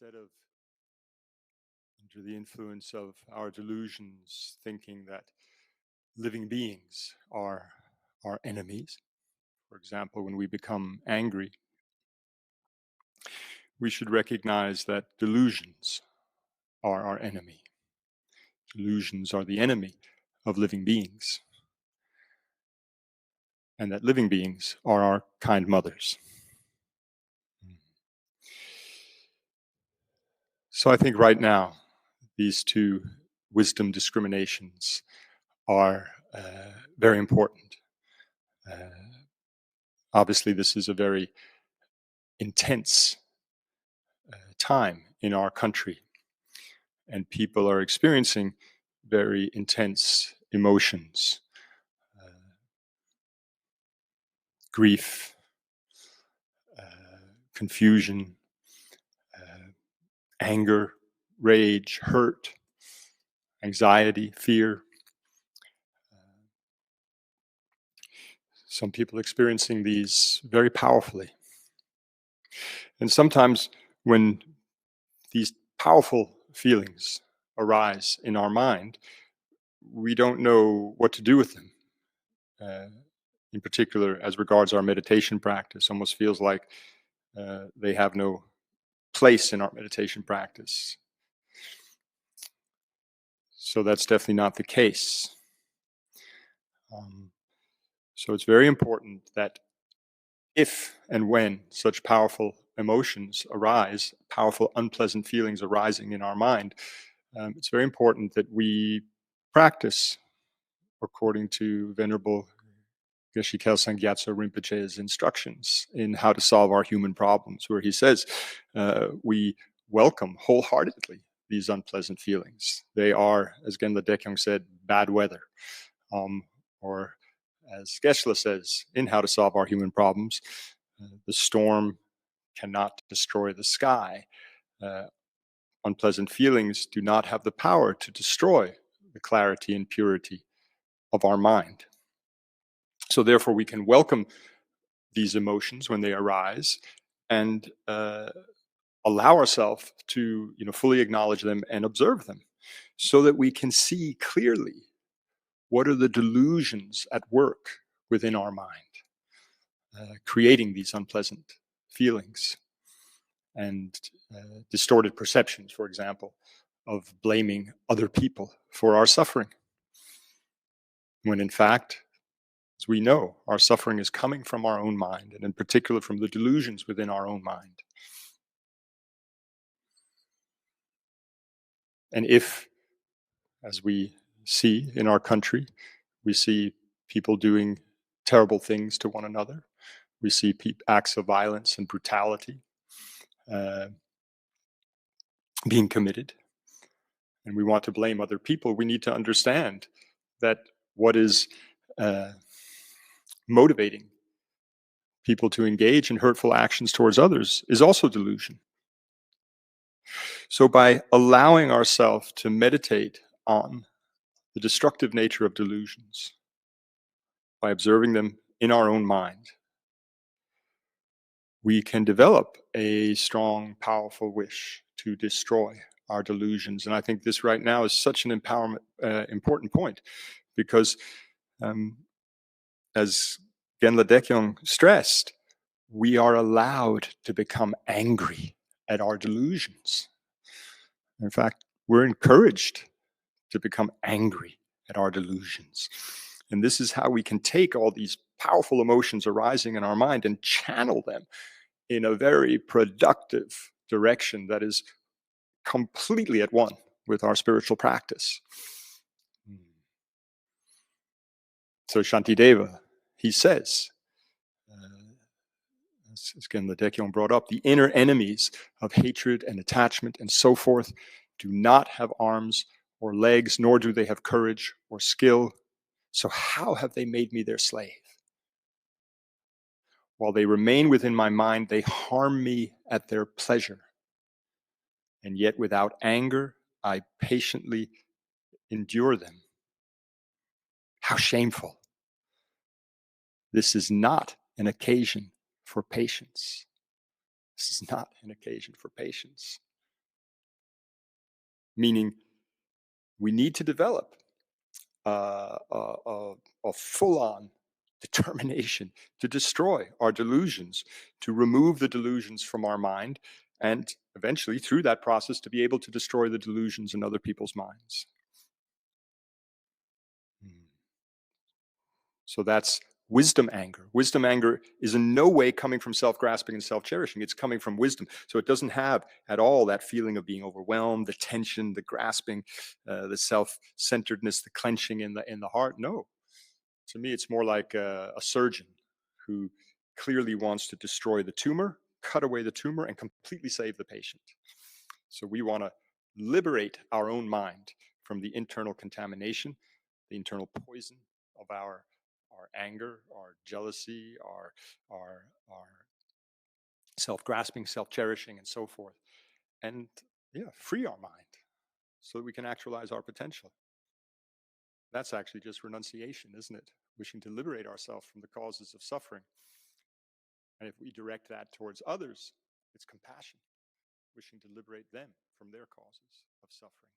instead of under the influence of our delusions, thinking that living beings are our enemies. For example, when we become angry, we should recognize that delusions are our enemy. Delusions are the enemy of living beings, and that living beings are our kind mothers. So I think right now, these two wisdom discriminations are very important. Obviously, this is a very intense time in our country, and people are experiencing very intense emotions, grief, confusion, anger, rage, hurt, anxiety, fear. Some people experiencing these very powerfully. And sometimes when these powerful feelings arise in our mind, we don't know what to do with them. In particular, as regards our meditation practice, almost feels like they have no place in our meditation practice. So that's definitely not the case. So it's very important that if and when such powerful emotions arise, powerful unpleasant feelings arising in our mind, it's very important that we practice according to Venerable Geshe Kelsang Gyatso Rinpoche's instructions in how to solve our human problems, where he says we welcome wholeheartedly these unpleasant feelings. They are, as Genla Dekyong said, bad weather. Or as Geshe says in How to Solve Our Human Problems, the storm cannot destroy the sky. Unpleasant feelings do not have the power to destroy the clarity and purity of our mind. So therefore, we can welcome these emotions when they arise and allow ourselves to fully acknowledge them and observe them so that we can see clearly what are the delusions at work within our mind, creating these unpleasant feelings and distorted perceptions, for example, of blaming other people for our suffering. When in fact, as we know, our suffering is coming from our own mind, and in particular from the delusions within our own mind. And if, as we see in our country, we see people doing terrible things to one another, we see acts of violence and brutality being committed, and we want to blame other people, we need to understand that what is motivating people to engage in hurtful actions towards others is also delusion. So by allowing ourselves to meditate on the destructive nature of delusions, by observing them in our own mind, we can develop a strong, powerful wish to destroy our delusions. And I think this right now is such an important point, because as Genla Dekyong stressed, we are allowed to become angry at our delusions. In fact, we're encouraged to become angry at our delusions. And this is how we can take all these powerful emotions arising in our mind and channel them in a very productive direction that is completely at one with our spiritual practice. So Shantideva, he says, as Genla Dekyong brought up, the inner enemies of hatred and attachment and so forth do not have arms or legs, nor do they have courage or skill. So how have they made me their slave? While they remain within my mind, they harm me at their pleasure. And yet without anger, I patiently endure them. How shameful. This is not an occasion for patience. This is not an occasion for patience. meaning we need to develop a full-on determination to destroy our delusions, to remove the delusions from our mind, and eventually through that process to be able to destroy the delusions in other people's minds. So that's wisdom anger. Wisdom anger is in no way coming from self-grasping and self-cherishing. It's coming from wisdom. So it doesn't have at all that feeling of being overwhelmed, the tension, the grasping, the self-centeredness, the clenching in the heart. No. To me, it's more like a surgeon who clearly wants to destroy the tumor, cut away the tumor, and completely save the patient. So we want to liberate our own mind from the internal contamination, the internal poison of our anger, our jealousy, our self-grasping, self-cherishing, and so forth. And free our mind so that we can actualize our potential. That's actually just renunciation, isn't it? Wishing to liberate ourselves from the causes of suffering. And if we direct that towards others, it's compassion, wishing to liberate them from their causes of suffering.